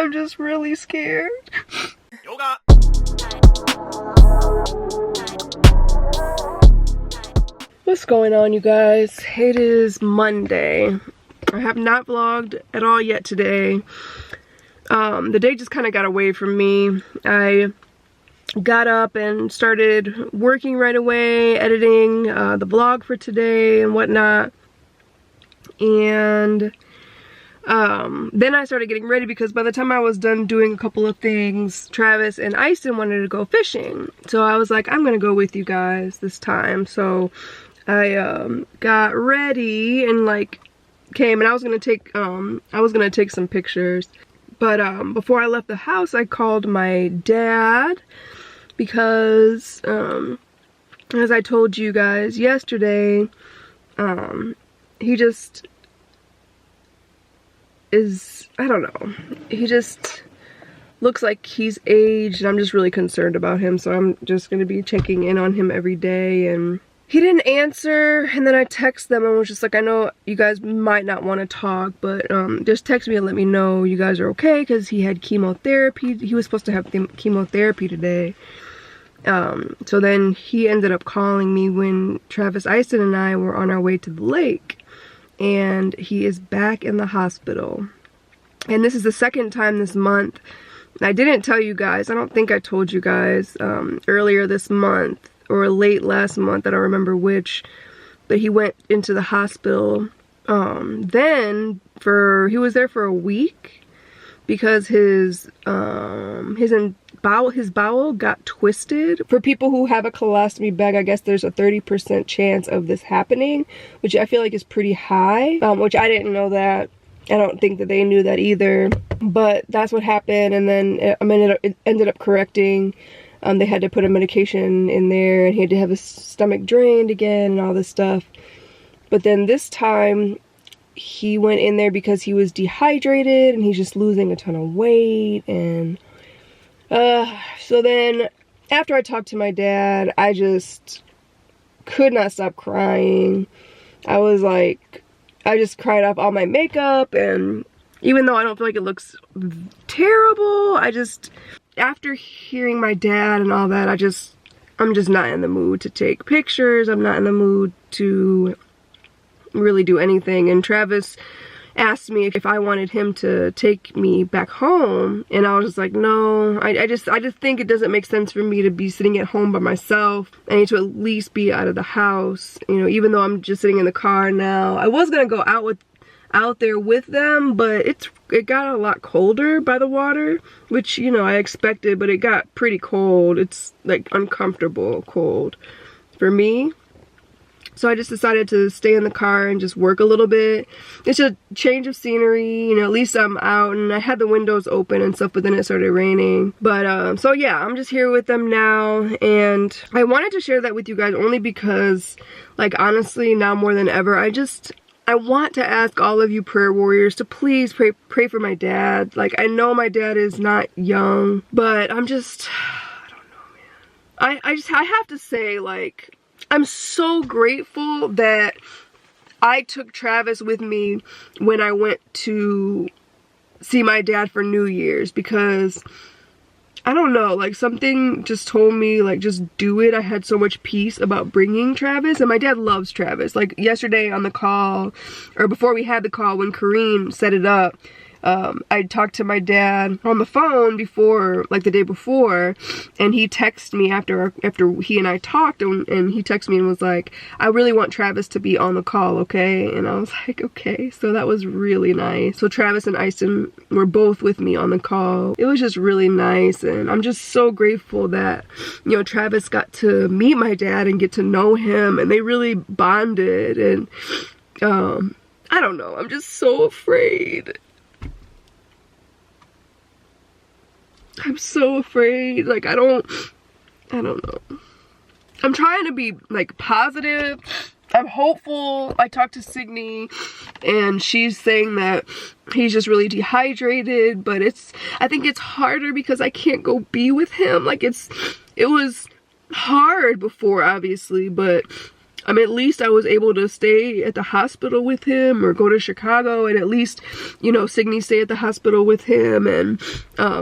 I'm just really scared. Yoga. What's going on, you guys? It is Monday. I have not vlogged at all yet today. The day just kind of got away from me. I got up and started working right away, editing the vlog for today and whatnot. And then I started getting ready because by the time I was done doing a couple of things, Travis and Ison wanted to go fishing. So I was like, I'm gonna go with you guys this time. So I got ready and like came, and I was gonna take some pictures. But before I left the house, I called my dad because as I told you guys yesterday, he just is, I don't know, he just looks like he's aged, and I'm just really concerned about him, so I'm just gonna be checking in on him every day. And he didn't answer, and then I texted them and was just like, I know you guys might not want to talk, but just text me and let me know you guys are okay, because he had chemotherapy. He was supposed to have chemotherapy today. So then he ended up calling me when Travis, Ison, and I were on our way to the lake. And he is back in the hospital. And this is the second time this month. I didn't tell you guys, I don't think I told you guys earlier this month or late last month, I don't remember which, but he went into the hospital. Then he was there for a week because his bowel got twisted. For people who have a colostomy bag, I guess there's a 30% chance of this happening, which I feel like is pretty high, which I didn't know that. I don't think that they knew that either, but that's what happened. And then it ended up correcting. They had to put a medication in there, and he had to have his stomach drained again and all this stuff. But then this time he went in there because he was dehydrated and he's just losing a ton of weight. And so then after I talked to my dad, I just could not stop crying. I just cried off all my makeup, and even though I don't feel like it looks terrible, after hearing my dad and all that, I'm just not in the mood to take pictures. I'm not in the mood to really do anything. And Travis asked me if I wanted him to take me back home, and I was just like, no. I just think it doesn't make sense for me to be sitting at home by myself. I need to at least be out of the house, you know, even though I'm just sitting in the car now. I was gonna go out there with them, but it got a lot colder by the water, which, you know, I expected, but it got pretty cold. It's like uncomfortable cold for me. So I just decided to stay in the car and just work a little bit. It's a change of scenery, you know, at least I'm out, and I had the windows open and stuff, but then it started raining. But so yeah, I'm just here with them now, and I wanted to share that with you guys only because, like, honestly, now more than ever, I want to ask all of you prayer warriors to please pray for my dad. Like, I know my dad is not young, but I don't know, man. I have to say, like, I'm so grateful that I took Travis with me when I went to see my dad for New Year's, because I don't know, like, something just told me, like, just do it. I had so much peace about bringing Travis, and my dad loves Travis. Like, yesterday on the call, or before we had the call, when Kareem set it up, I talked to my dad on the phone before, like the day before, and he texted me after he and I talked, and he texted me and was like, I really want Travis to be on the call, okay? And I was like, okay. So that was really nice. So Travis and Ison were both with me on the call. It was just really nice, and I'm just so grateful that, you know, Travis got to meet my dad and get to know him, and they really bonded. And I don't know, I'm just so afraid. I'm so afraid. Like, I don't know. I'm trying to be, like, positive. I'm hopeful. I talked to Signe, and she's saying that he's just really dehydrated, but I think it's harder because I can't go be with him. Like, it was hard before, obviously, but at least I was able to stay at the hospital with him, or go to Chicago, and at least, you know, Signy stay at the hospital with him, and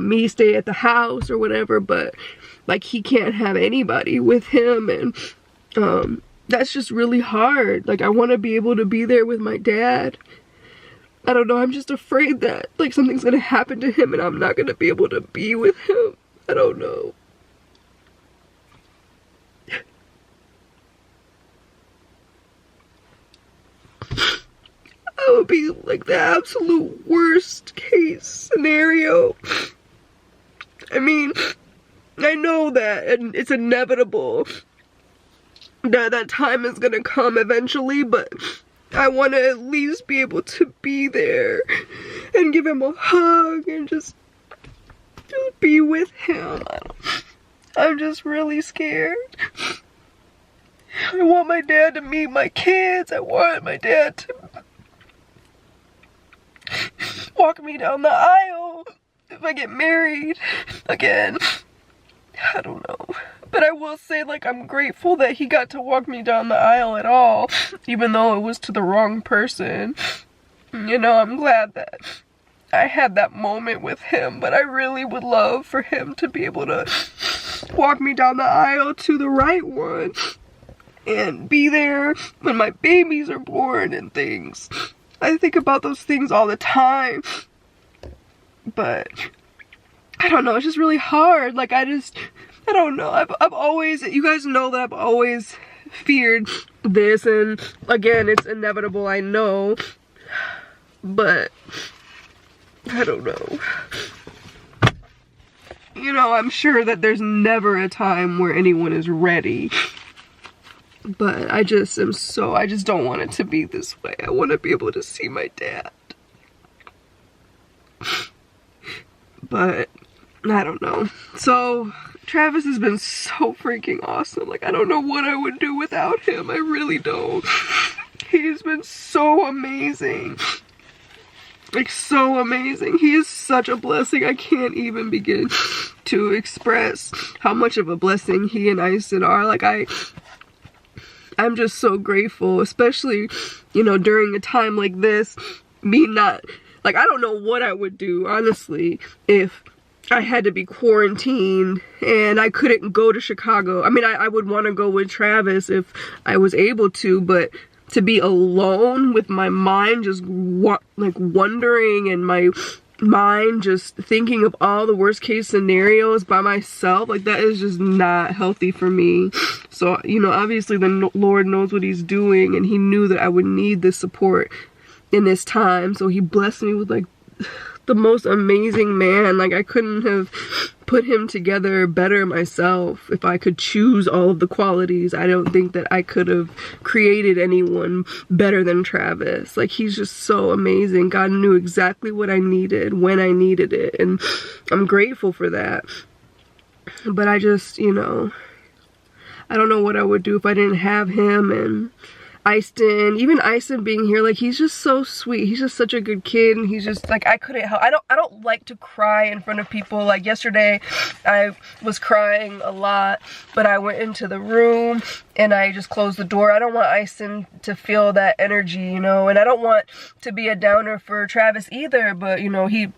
me stay at the house or whatever. But like, he can't have anybody with him, and that's just really hard. Like, I want to be able to be there with my dad. I don't know, I'm just afraid that like something's gonna happen to him and I'm not gonna be able to be with him. I don't know. That would be like the absolute worst case scenario. I mean, I know that and it's inevitable that that time is gonna come eventually, but I want to at least be able to be there and give him a hug and just be with him. I'm just really scared. I want my dad to meet my kids. I want my dad to walk me down the aisle if I get married again. I don't know. But I will say, like, I'm grateful that he got to walk me down the aisle at all, even though it was to the wrong person. You know, I'm glad that I had that moment with him, but I really would love for him to be able to walk me down the aisle to the right one and be there when my babies are born and things. I think about those things all the time, but I don't know, it's just really hard. Like, I don't know. I've always, you guys know that I've always feared this, and again, it's inevitable, I know, but I don't know. You know, I'm sure that there's never a time where anyone is ready, but I just don't want it to be this way. I want to be able to see my dad, but I don't know. So Travis has been so freaking awesome. Like, I don't know what I would do without him. I really don't. He's been so amazing. Like, so amazing. He is such a blessing. I can't even begin to express how much of a blessing he and Ison are. Like, I'm just so grateful, especially, you know, during a time like this, me not, like, I don't know what I would do, honestly, if I had to be quarantined and I couldn't go to Chicago. I mean, I would want to go with Travis if I was able to, but to be alone with my mind just like wondering, and my mind just thinking of all the worst case scenarios by myself, like, that is just not healthy for me. So, you know, obviously the Lord knows what he's doing, and he knew that I would need this support in this time. So he blessed me with like the most amazing man. Like, I couldn't have put him together better myself. If I could choose all of the qualities, I don't think that I could have created anyone better than Travis. Like, he's just so amazing. God knew exactly what I needed when I needed it, and I'm grateful for that. But I just, you know, I don't know what I would do if I didn't have him. And Ison, even Ison being here, like, he's just so sweet. He's just such a good kid, and he's just like, I couldn't help. I don't like to cry in front of people. Like, yesterday I was crying a lot, but I went into the room and I just closed the door. I don't want Ison to feel that energy, you know, and I don't want to be a downer for Travis either, but, you know, he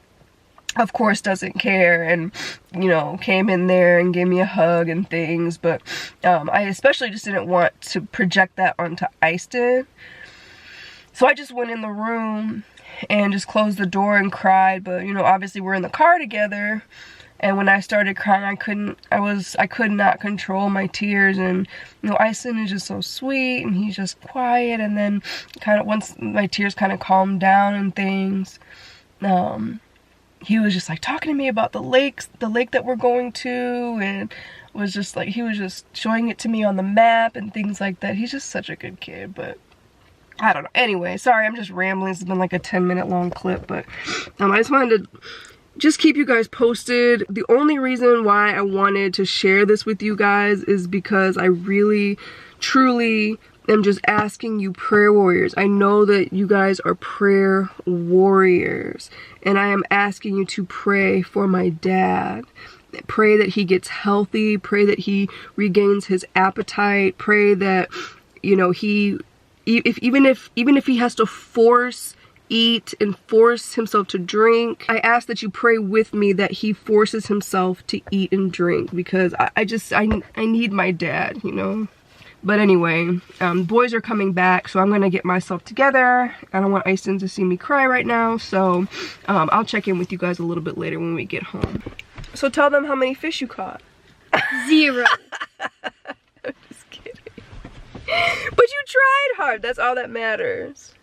of course doesn't care, and, you know, came in there and gave me a hug and things. But I especially just didn't want to project that onto Ison, so I just went in the room and just closed the door and cried. But, you know, obviously we're in the car together, and when I started crying, I could not control my tears. And, you know, Ison is just so sweet, and he's just quiet, and then kind of once my tears kind of calmed down and things, he was just like talking to me about the lake that we're going to, and was just like, he was just showing it to me on the map and things like that. He's just such a good kid. But I don't know. Anyway, sorry, I'm just rambling. It's been like a 10-minute long clip, but I just wanted to just keep you guys posted. The only reason why I wanted to share this with you guys is because I really, truly am just asking you, prayer warriors. I know that you guys are prayer warriors, and I am asking you to pray for my dad. Pray that he gets healthy. Pray that he regains his appetite. Pray that you know, even if he has to force eat and force himself to drink, I ask that you pray with me that he forces himself to eat and drink, because I need my dad, you know. But anyway, boys are coming back, so I'm gonna get myself together. I don't want Easton to see me cry right now, so I'll check in with you guys a little bit later when we get home. So tell them how many fish you caught. 0. I'm just kidding. But you tried hard, that's all that matters.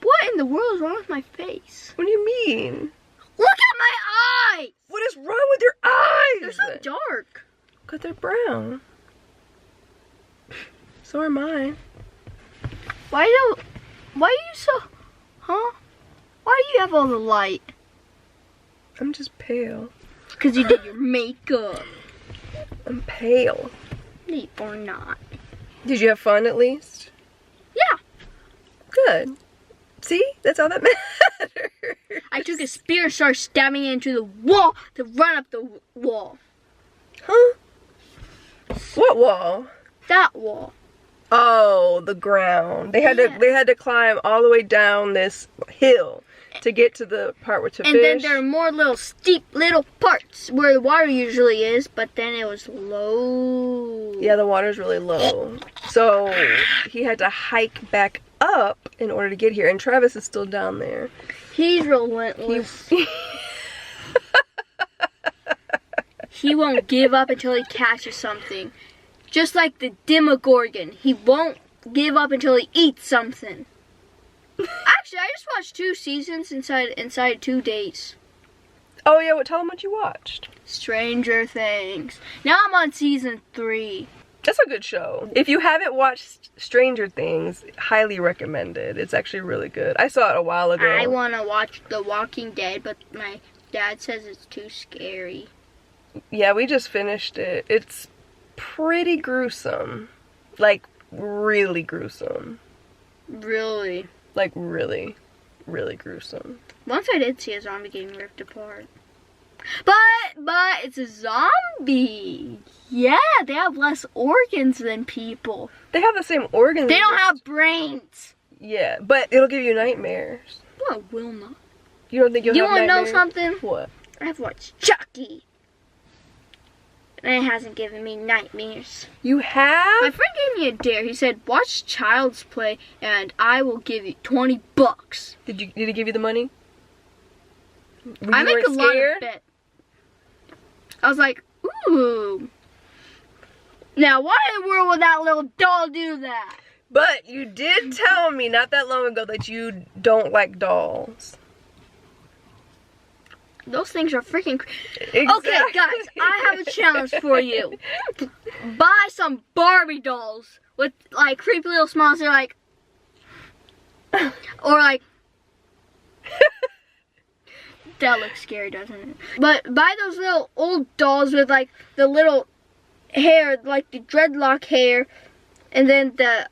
What in the world is wrong with my face? What do you mean? Look at my eyes! What is wrong with your eyes? They're so dark. Because they're brown. So are mine. Why are you so, huh? Why do you have all the light? I'm just pale. Because you did your makeup. I'm pale. No, or not. Did you have fun at least? Yeah. Good. See? That's all that matters. I took a spear and started stabbing it into the wall to run up the wall. Huh? What wall? That wall. Oh, the ground. They had to climb all the way down this hill to get to the part where to fish. And then there are more little steep little parts where the water usually is, but then it was low. Yeah, the water's really low. So he had to hike back up in order to get here, and Travis is still down there. He's relentless. He won't give up until he catches something. Just like the Demogorgon, he won't give up until he eats something. Actually, I just watched 2 seasons inside 2 days. Oh yeah, well, tell them what you watched. Stranger Things. Now I'm on season 3. That's a good show. If you haven't watched Stranger Things, highly recommended. It's actually really good. I saw it a while ago. I want to watch The Walking Dead, but my dad says it's too scary. Yeah, we just finished it. It's pretty gruesome. Like, really gruesome. Really? Like, really, really gruesome. Once I did see a zombie getting ripped apart. But it's a zombie. Yeah, they have less organs than people. They have the same organs. They don't have brains. Yeah, but it'll give you nightmares. No, it will not. You don't think you'll have nightmares? You want to know something? What? I've watched Chucky. And it hasn't given me nightmares. You have? My friend gave me a dare. He said, watch Child's Play and I will give you $20. Did he give you the money? I make a lot of bets. I was like, ooh. Now, why in the world would that little doll do that? But you did tell me not that long ago that you don't like dolls. Those things are freaking... Exactly. Okay, guys, I have a challenge for you. Buy some Barbie dolls with, like, creepy little smiles. They're like... Or, like... That looks scary, doesn't it? But buy those little old dolls with, like, the little hair, like the dreadlock hair, and then the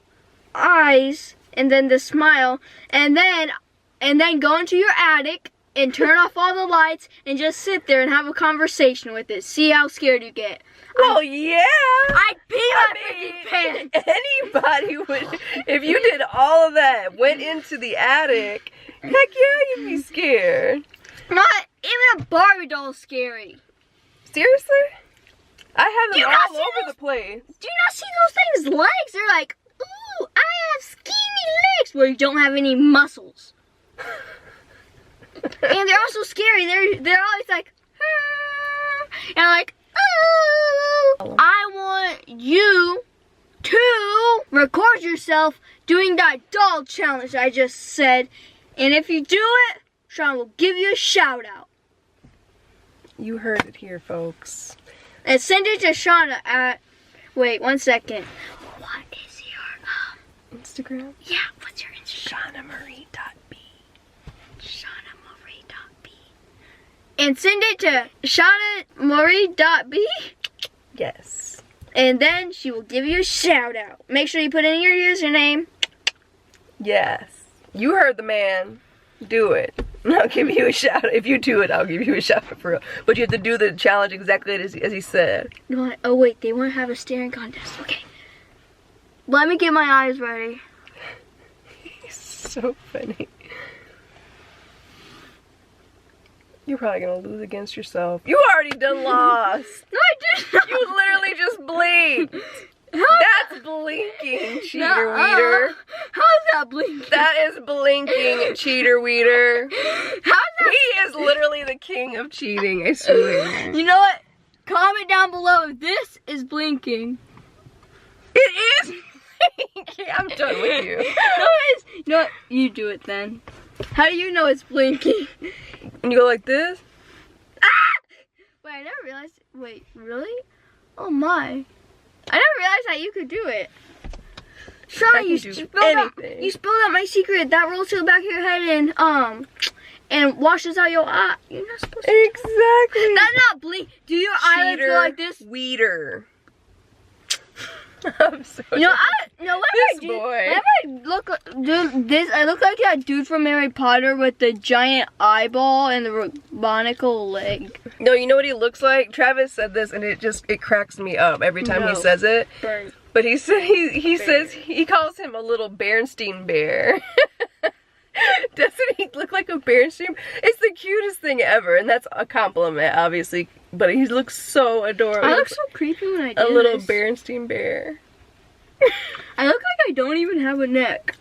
eyes, and then the smile, and then go into your attic and turn off all the lights and just sit there and have a conversation with it. See how scared you get. Well, yeah. I'd pee my freaking pants. Anybody would, if you did all of that, went into the attic, heck yeah, you'd be scared. Not even a Barbie doll is scary. Seriously? I have them all over the place. Do you not see those things' legs? They're like, ooh, I have skinny legs, where you don't have any muscles. And they're also scary. They're always like, and like, ooh. I want you to record yourself doing that doll challenge I just said. And if you do it, Sean will give you a shout out. You heard it here, folks. And send it to Shauna at, wait, 1 second. What is your, Instagram? Yeah, what's your Instagram? ShannaMarieB. ShannaMarieB. And send it to ShannaMarieB. Yes. And then she will give you a shout out. Make sure you put in your username. Yes. You heard the man. Do it. I'll give you a shout out. If you do it, I'll give you a shout out for real. But you have to do the challenge exactly as he said. Oh wait, they want to have a staring contest. Okay. Let me get my eyes ready. He's so funny. You're probably gonna lose against yourself. You already done lost. No, I did not. You literally just blinked. That's blinking, cheater weeder. How's that blinking? That is blinking, cheater weeder. How's that? He is literally the king of cheating, I swear. You know what? Comment down below if this is blinking. It is blinking. I'm done with you. No, it is. You know what? You do it then. How do you know it's blinking? And you go like this? Ah! Wait, I never realized. Wait, really? Oh my. I never realized that you could do it. Shauna, you spilled out my secret. That rolls to the back of your head and washes out your eye. You're not supposed to. Exactly. That's not blink. Do your eyelids go like this? Weeder. I'm so Whenever I look this, I look like that dude from Harry Potter with the giant eyeball and the robotical leg. No, you know what he looks like? Travis said this and it cracks me up every time he says it. Burn. But he said he calls him a little Bernstein bear. Doesn't he look like a Bernstein? It's the cutest thing ever, and that's a compliment, obviously. But he looks so adorable. I look so creepy when I do a little Bernstein bear. I look like I don't even have a neck.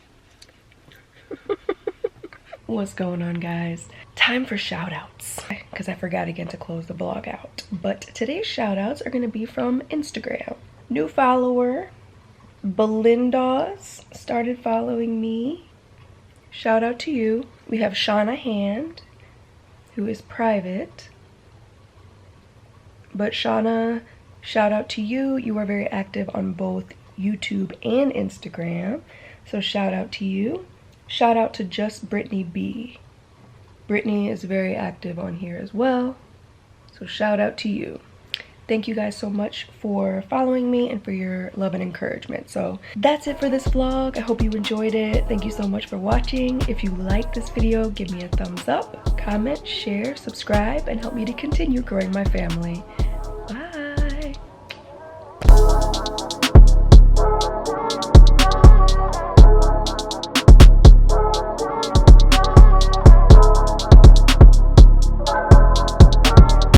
What's going on, guys? Time for shout outs, because I forgot again to close the vlog out. But today's shout outs are going to be from Instagram. New follower Belinda's started following me. Shout out to you. We have Shauna Hand, who is private. But Shauna, shout out to you. You are very active on both YouTube and Instagram. So shout out to you. Shout out to Just Brittany B. Brittany is very active on here as well. So shout out to you. Thank you guys so much for following me and for your love and encouragement. So that's it for this vlog. I hope you enjoyed it. Thank you so much for watching. If you liked this video, give me a thumbs up, comment, share, subscribe, and help me to continue growing my family.